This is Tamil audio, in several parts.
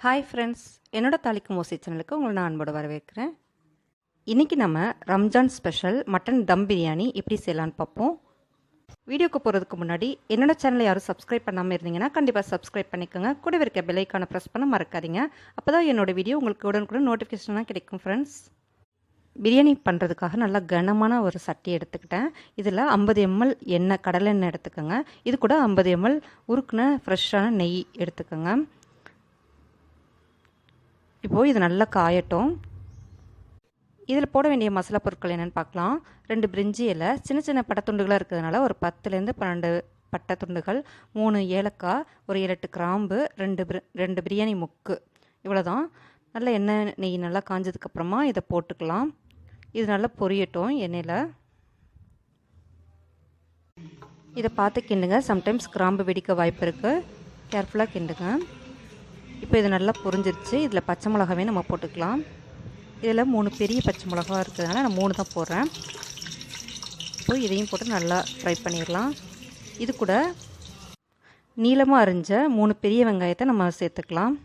ஹாய் ஃப்ரெண்ட்ஸ், என்னோட தாலிக்கும் ஓசை சேனலுக்கு உங்களை நான் அன்போடு வரவேற்கிறேன். இன்றைக்கி நம்ம ரம்ஜான் ஸ்பெஷல் மட்டன் தம் பிரியாணி எப்படி செய்யலான்னு பார்ப்போம். வீடியோக்கு போகிறதுக்கு முன்னாடி என்னோட சேனலை யாரும் சப்ஸ்கிரைப் பண்ணாமல் இருந்தீங்கன்னா கண்டிப்பாக சப்ஸ்கிரைப் பண்ணிக்கோங்க. கூட இருக்க பெல் ஐக்கானை ப்ரெஸ் பண்ண மறக்காதீங்க. அப்போ தான் என்னோடய வீடியோ உங்களுக்கு உடனுக்குடன் நோட்டிஃபிகேஷனாக கிடைக்கும். ஃப்ரெண்ட்ஸ், பிரியாணி பண்ணுறதுக்காக நல்லா கனமான ஒரு சட்டி எடுத்துக்கிட்டேன். இதில் 50 ml எண்ணெய், கடலை எண்ணெய் எடுத்துக்கோங்க. இது கூட 50 ml உருக்குன ஃப்ரெஷ்ஷான நெய் எடுத்துக்கோங்க. இப்போது இது நல்லா காயட்டும். இதில் போட வேண்டிய மசாலா பொருட்கள் என்னென்னு பார்க்கலாம். 2 பிரிஞ்சி இலை, சின்ன சின்ன பட்டைத்துண்டுகளாக இருக்கிறதுனால ஒரு 10லேருந்து 12 பட்டை துண்டுகள், 3 ஏலக்காய், ஒரு 7-8 கிராம்பு, 2 பிரியாணி முக்கு, இவ்வளோதான். நல்லா எண்ணெய் நெய் நல்லா காஞ்சதுக்கப்புறமா இதை போட்டுக்கலாம். இது நல்லா பொரியட்டும் எண்ணெயில். இதை பார்த்து கிண்டுங்க. சம்டைம்ஸ் கிராம்பு வெடிக்க வாய்ப்பு இருக்குது, கேர்ஃபுல்லாக கிண்டுங்க. இப்போ இது நல்லா பொரிஞ்சிருச்சு. இதில் பச்சை மிளகாவே நம்ம போட்டுக்கலாம். இதில் 3 பெரிய பச்சை மிளகா இருக்கிறதுனால நான் 3 தான் போடுறேன். இப்போ இதையும் போட்டு நல்லா ஃப்ரை பண்ணிடலாம். இது கூட நீளமாக அரிஞ்ச 3 பெரிய வெங்காயத்தை நம்ம சேர்த்துக்கலாம்.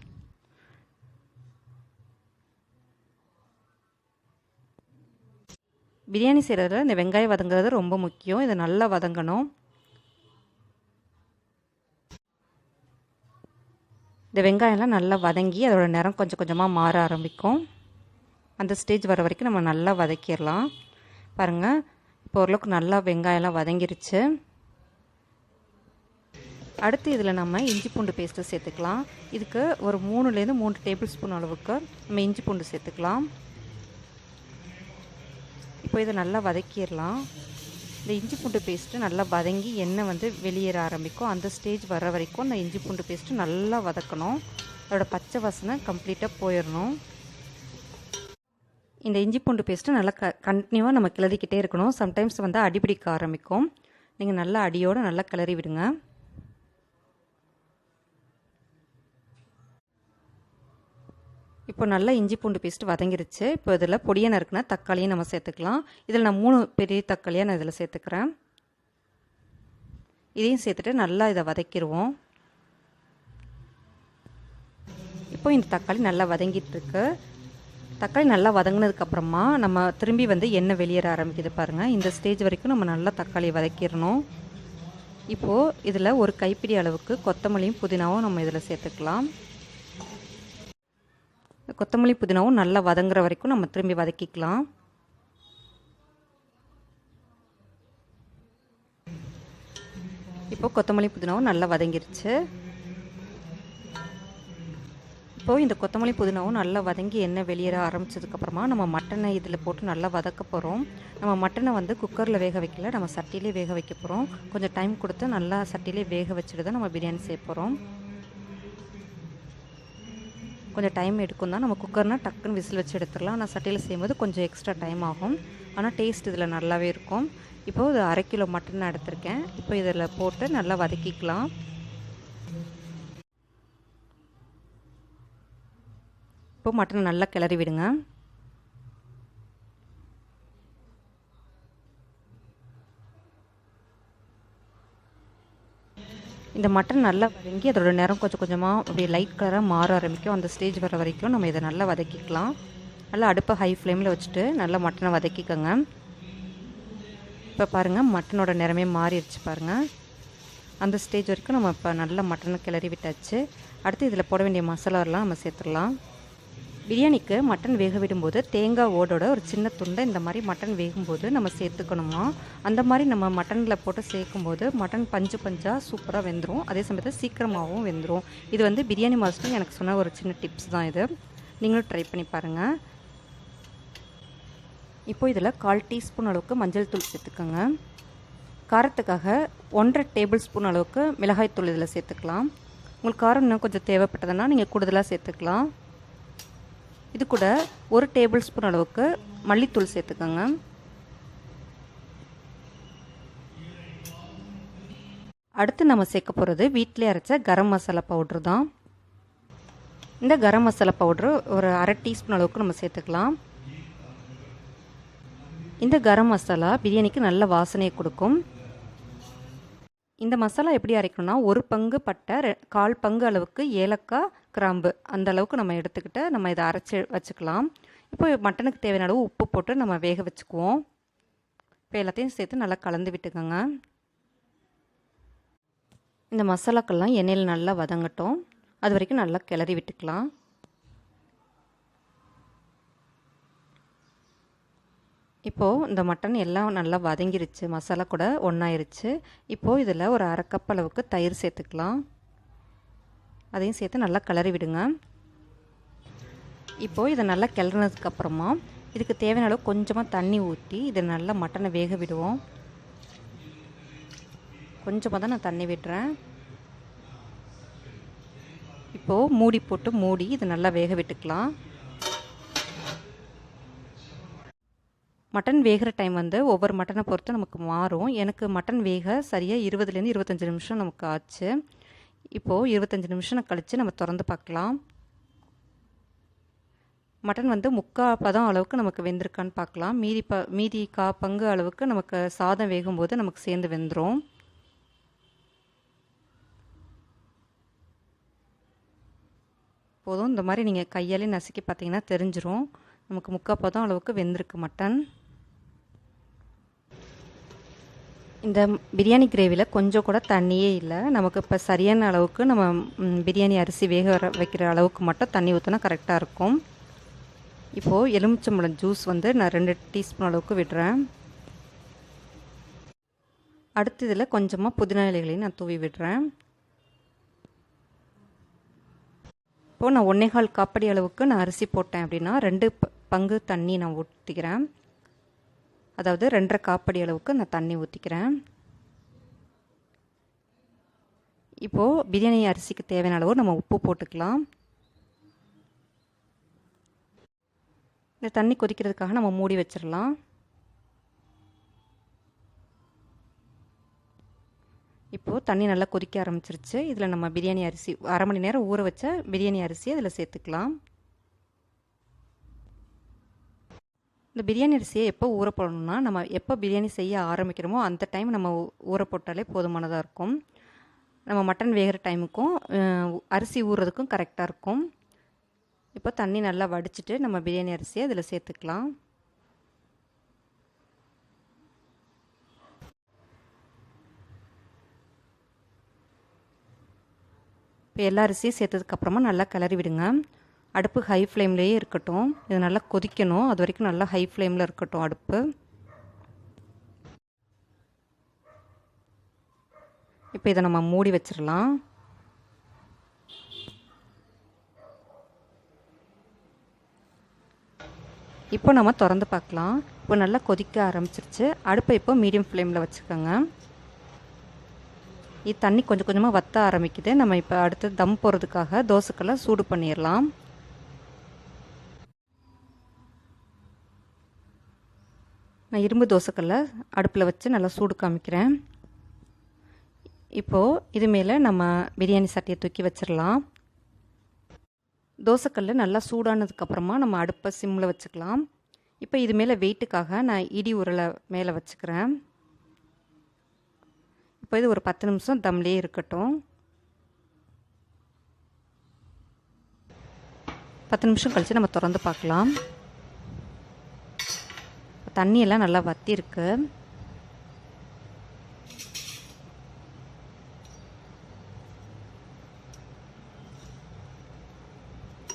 பிரியாணி செய்கிறதுல இந்த வெங்காயம் வதங்குறது ரொம்ப முக்கியம். இது நல்லா வதங்கணும். இந்த வெங்காயம்லாம் நல்லா வதங்கி அதோட நிறம் கொஞ்சம் கொஞ்சமாக மாற ஆரம்பிக்கும். அந்த ஸ்டேஜ் வர வரைக்கும் நம்ம நல்லா வதக்கிடலாம். பாருங்கள், இப்போ ஓரளவுக்கு நல்லா வெங்காயம்லாம் வதங்கிருச்சு. அடுத்து இதில் நம்ம இஞ்சி பூண்டு பேஸ்ட்டு சேர்த்துக்கலாம். இதுக்கு ஒரு 3 டேபிள் ஸ்பூன் அளவுக்கு நம்ம இஞ்சி பூண்டு சேர்த்துக்கலாம். இப்போ இதை நல்லா வதக்கிடலாம். இந்த இஞ்சி பூண்டு பேஸ்ட்டு நல்லா வதங்கி எண்ணெய் வெளியேற ஆரம்பிக்கும். அந்த ஸ்டேஜ் வர வரைக்கும் இந்த இஞ்சி பூண்டு பேஸ்ட்டு நல்லா வதக்கணும். அதோட பச்சை வாசனை கம்ப்ளீட்டாக போயிடணும். இந்த இஞ்சி பூண்டு பேஸ்ட்டு நல்லா கண்டினியூவாக நம்ம கிளறிக்கிட்டே இருக்கணும். சம்டைம்ஸ் அடிபிடிக்க ஆரம்பிக்கும். நீங்கள் நல்லா அடியோடு நல்லா கிளறி விடுங்க. இப்போ நல்லா இஞ்சி பூண்டு பேஸ்ட்டு வதங்கிருச்சு. இப்போ இதில் பொடியாக நறுக்குனா தக்காளியும் நம்ம சேர்த்துக்கலாம். இதில் நான் 3 பெரிய தக்காளியாக நான் இதில் சேர்த்துக்கிறேன். இதையும் சேர்த்துட்டு நல்லா இதை வதக்கிடுவோம். இப்போ இந்த தக்காளி நல்லா வதங்கிட்டுருக்கு. தக்காளி நல்லா வதங்கினதுக்கப்புறமா நம்ம திரும்பி எண்ணெய் வெளியேற ஆரம்பிக்குது பாருங்கள். இந்த ஸ்டேஜ் வரைக்கும் நம்ம நல்லா தக்காளி வதக்கிடணும். இப்போது இதில் ஒரு கைப்பிடி அளவுக்கு கொத்தமல்லியும் புதினாவும் நம்ம இதில் சேர்த்துக்கலாம். கொத்தமல்லி புதினாவும் நல்லா வதங்குற வரைக்கும் நம்ம திரும்பி வதக்கிக்கலாம். இப்போ கொத்தமல்லி புதினாவும் நல்லா வதங்கிருச்சு. இப்போது இந்த கொத்தமல்லி புதினாவும் நல்லா வதங்கி எண்ணெய் வெளியேற ஆரம்பித்ததுக்கப்புறமா நம்ம மட்டனை இதில் போட்டு நல்லா வதக்க போகிறோம். நம்ம மட்டனை குக்கரில் வேக வைக்கல, நம்ம சட்டியிலே வேக வைக்க போகிறோம். கொஞ்சம் டைம் கொடுத்து நல்லா சட்டியிலே வேக வச்சுட்டு தான் நம்ம பிரியாணி செய்ய போகிறோம். கொஞ்சம் டைம் எடுக்கும் தான். நம்ம குக்கர்னால் டக்குன்னு விசில் வச்சு எடுத்துடலாம். ஆனால் சட்டியில் செய்யும்போது கொஞ்சம் எக்ஸ்ட்ரா டைம் ஆகும். ஆனால் டேஸ்ட் இதில் நல்லாவே இருக்கும். இப்போது இது 1/2 கிலோ மட்டன் எடுத்திருக்கேன். இப்போ இதில் போட்டு நல்லா வதக்கிக்கலாம். இப்போ மட்டனை நல்லா கிளறி விடுங்க. இந்த மட்டன் நல்லா வதங்கி அதோட நிறம் கொஞ்சம் கொஞ்சமாக அப்படியே லைட் கலராக மாற ஆரம்பிக்கும். அந்த ஸ்டேஜ் வர வரைக்கும் நம்ம இதை நல்லா வதக்கிக்கலாம். நல்லா அடுப்பை ஹை ஃப்ளேமில் வச்சுட்டு நல்லா மட்டனை வதக்கிக்கோங்க. இப்போ பாருங்கள், மட்டனோட நிறமே மாறிடுச்சு பாருங்கள். அந்த ஸ்டேஜ் வரைக்கும் நம்ம இப்போ நல்லா மட்டனை கிளறி விட்டாச்சு. அடுத்து இதில் போட வேண்டிய மசாலாலாம் நம்ம சேர்த்துடலாம். பிரியாணிக்கு மட்டன் வேக விடும்போது தேங்காய் ஓடோட ஒரு சின்ன துண்டை இந்த மாதிரி மட்டன் வேகும்போது நம்ம சேர்த்துக்கணுமா. அந்த மாதிரி நம்ம மட்டனில் போட்டு சேர்க்கும்போது மட்டன் பஞ்சாக சூப்பராக வெந்துடும். அதே சமயத்தில் சீக்கிரமாகவும் வெந்துடும். இது பிரியாணி மாஸ்டர் எனக்கு சொன்ன ஒரு சின்ன டிப்ஸ் தான். இது நீங்களும் ட்ரை பண்ணி பாருங்கள். இப்போது இதில் 1/4 டீஸ்பூன் அளவுக்கு மஞ்சள் தூள் சேர்த்துக்கோங்க. காரத்துக்காக 1.5 டேபிள் ஸ்பூன் அளவுக்கு மிளகாய்த்தூள் இதில் சேர்த்துக்கலாம். உங்களுக்கு காரம் இன்னும் கொஞ்சம் தேவைப்பட்டதுன்னா நீங்கள் கூடுதலாக சேர்த்துக்கலாம். இது கூட 1 டேபிள் ஸ்பூன் அளவுக்கு மல்லித்தூள் சேர்த்துக்கோங்க. அடுத்து நம்ம சேர்க்க போகிறது வீட்டிலே அரைச்ச கரம் மசாலா பவுட்ரு தான். இந்த கரம் மசாலா பவுட்ரு ஒரு 1/2 டீஸ்பூன் அளவுக்கு நம்ம சேர்த்துக்கலாம். இந்த கரம் மசாலா பிரியாணிக்கு நல்ல வாசனையை கொடுக்கும். இந்த மசாலா எப்படி அரைக்கணும்னா, ஒரு பங்கு பட்டை, 1/4 பங்கு அளவுக்கு ஏலக்காய், கிராம்பு அந்த அளவுக்கு நம்ம எடுத்துக்கிட்டு நம்ம இதை அரைச்சி வச்சுக்கலாம். இப்போ மட்டனுக்கு தேவையான அளவு உப்பு போட்டு நம்ம வேக வச்சுக்குவோம். இப்போ எல்லாத்தையும் சேர்த்து நல்லா கலந்து விட்டுக்கோங்க. இந்த மசாலாக்கள்லாம் எண்ணெயில் நல்லா வதங்கட்டும். அது வரைக்கும் நல்லா கிளறி விட்டுக்கலாம். இப்போது இந்த மட்டன் எல்லாம் நல்லா வதங்கிருச்சு, மசாலா கூட ஒன்றாயிருச்சு. இப்போது இதில் ஒரு 1/2 கப் அளவுக்கு தயிர் சேர்த்துக்கலாம். அதையும் சேர்த்து நல்லா கிளறி விடுங்க. இப்போது இதை நல்லா கிளறினதுக்கப்புறமா இதுக்கு தேவையான அளவு கொஞ்சமாக தண்ணி ஊற்றி இதை நல்லா மட்டனை வேக விடுவோம். கொஞ்சமாக தான் நான் தண்ணி விடுறேன். இப்போது மூடி போட்டு மூடி இதை நல்லா வேக விட்டுக்கலாம். மட்டன் வேகிற டைம் ஒவ்வொரு மட்டனை பொறுத்து நமக்கு மாறும். எனக்கு மட்டன் வேக சரியாக 20லேருந்து 25 நிமிஷம் நமக்கு ஆச்சு. இப்போது 25 நிமிஷம் கழித்து நம்ம திறந்து பார்க்கலாம். மட்டன் 3/4 பதம் அளவுக்கு நமக்கு வெந்திருக்கான்னு பார்க்கலாம். மீதி 1/4 பங்கு அளவுக்கு நமக்கு சாதம் வேகும்போது நமக்கு சேர்ந்து வெந்துடும். போதும், இந்த மாதிரி நீங்கள் கையாலே நசுக்கி பார்த்தீங்கன்னா தெரிஞ்சிடும். நமக்கு 3/4 பதம் அளவுக்கு வெந்திருக்கு மட்டன். இந்த பிரியாணி கிரேவியில் கொஞ்சம் கூட தண்ணியே இல்லை. நமக்கு இப்போ சரியான அளவுக்கு நம்ம பிரியாணி அரிசி வேக வைக்கிற அளவுக்கு மட்டும் தண்ணி ஊற்றினா கரெக்டாக இருக்கும். இப்போது எலுமிச்சம்பழம் ஜூஸ் நான் 2 டீஸ்பூன் அளவுக்கு விடுறேன். அடுத்து இதில் கொஞ்சமாக புதினா இலைகளையும் நான் தூவி விடுறேன். இப்போது நான் 1/4 காப்படி அளவுக்கு நான் அரிசி போட்டேன் அப்படின்னா 2 பங்கு தண்ணி நான் ஊற்றிக்கிறேன். அதாவது 2.5 காப்படி அளவுக்கு நான் தண்ணி ஊற்றிக்கிறேன். இப்போது பிரியாணி அரிசிக்கு தேவையான அளவு நம்ம உப்பு போட்டுக்கலாம். இந்த தண்ணி கொதிக்கிறதுக்காக நம்ம மூடி வச்சிடலாம். இப்போது தண்ணி நல்லா கொதிக்க ஆரம்பிச்சிருச்சு. இதில் நம்ம பிரியாணி அரிசி 1/2 மணி நேரம் ஊற வச்ச பிரியாணி அரிசியை இதில் சேர்த்துக்கலாம். இந்த பிரியாணி அரிசியை எப்போ ஊற போடணும்னா, நம்ம எப்போ பிரியாணி செய்ய ஆரம்பிக்கிறோமோ அந்த டைம் நம்ம ஊற போட்டாலே போதுமானதாக இருக்கும். நம்ம மட்டன் வேகிற டைமுக்கும் அரிசி ஊறுறதுக்கும் கரெக்டாக இருக்கும். இப்போ தண்ணி நல்லா வடிச்சிட்டு நம்ம பிரியாணி அரிசியை அதில் சேர்த்துக்கலாம். இப்போ எல்லா அரிசியும் சேர்த்ததுக்கப்புறமா நல்லா கிளறி விடுங்க. அடுப்பு ஹை ஃப்ளேம்லேயே இருக்கட்டும். இது நல்லா கொதிக்கணும். அது வரைக்கும் நல்லா ஹை ஃப்ளேமில் இருக்கட்டும் அடுப்பு. இப்போ இதை நம்ம மூடி வச்சிடலாம். இப்போ நம்ம திறந்து பார்க்கலாம். இப்போ நல்லா கொதிக்க ஆரம்பிச்சிருச்சு. அடுப்பை இப்போ மீடியம் ஃப்ளேமில் வச்சுக்கோங்க. இது தண்ணி கொஞ்சம் கொஞ்சமாக வற்ற ஆரம்பிக்குது. நம்ம இப்போ அடுத்து தம் போடுறதுக்காக தோசைக்கல்லை சூடு பண்ணிடலாம். நான் இரும்பு தோசைக்கல்லை அடுப்பில் வச்சு நல்லா சூடு காமிக்கிறேன். இப்போது இது மேலே நம்ம பிரியாணி சட்டியை தூக்கி வச்சிடலாம். தோசைக்கல் நல்லா சூடானதுக்கப்புறமா நம்ம அடுப்பை சிம்மில் வச்சுக்கலாம். இப்போ இது மேலே வெயிட்டுக்காக நான் இடி உருளை மேலே வச்சுக்கிறேன். இப்போ இது ஒரு 10 நிமிஷம் தம்லேயே இருக்கட்டும். 10 நிமிஷம் கழித்து நம்ம திறந்து பார்க்கலாம். தண்ணியெல்லாம் நல்லா வற்றிருக்கு.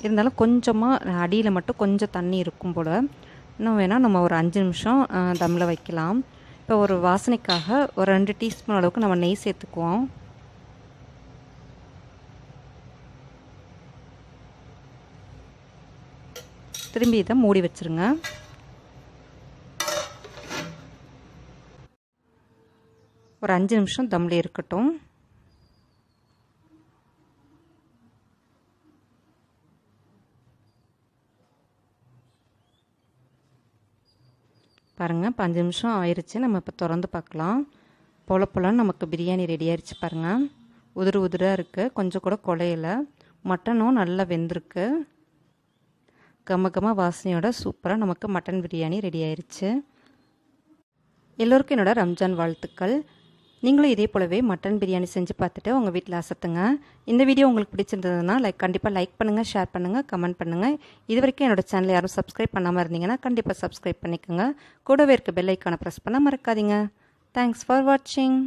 இருந்தாலும் கொஞ்சமாக அடியில் மட்டும் கொஞ்சம் தண்ணி இருக்கும் போல். இன்னும் வேணால் நம்ம ஒரு 5 நிமிஷம் தம்மில் வைக்கலாம். இப்போ ஒரு வாசனைக்காக ஒரு 2 டீஸ்பூன் அளவுக்கு நம்ம நெய் சேர்த்துக்குவோம். திரும்பி இதை மூடி வச்சுருங்க. ஒரு 5 நிமிஷம் தம்மில் இருக்கட்டும். பாருங்கள், இப்போ 5 நிமிஷம் ஆயிடுச்சு. நம்ம இப்போ திறந்து பார்க்கலாம். பொலன்னு நமக்கு பிரியாணி ரெடி ஆயிடுச்சு. பாருங்கள், உதிரு உதிராக இருக்குது. கொஞ்சம் கூட குலையலை. மட்டனும் நல்லா வெந்திருக்கு. கம வாசனையோட சூப்பராக நமக்கு மட்டன் பிரியாணி ரெடி ஆயிடுச்சு. எல்லோருக்கும் என்னோட ரம்ஜான் வாழ்த்துக்கள். நீங்களும் இதே போலவே மட்டன் பிரியாணி செஞ்சு பார்த்துட்டு உங்கள் வீட்டில் அசத்துங்க. இந்த வீடியோ உங்களுக்கு பிடிச்சிருந்ததுன்னா கண்டிப்பாக லைக் பண்ணுங்கள், ஷேர் பண்ணுங்கள், கமெண்ட் பண்ணுங்கள். இது வரைக்கும் என்னோடய சேனல் யாரும் சப்ஸ்கிரைப் பண்ணாமல் இருந்தீங்கன்னா கண்டிப்பாக சப்ஸ்கிரைப் பண்ணிக்கோங்க. கூடவே இருக்க பெல் ஐக்கானை ப்ரெஸ் பண்ண மறக்காதீங்க. தேங்க்ஸ் ஃபார் வாட்சிங்.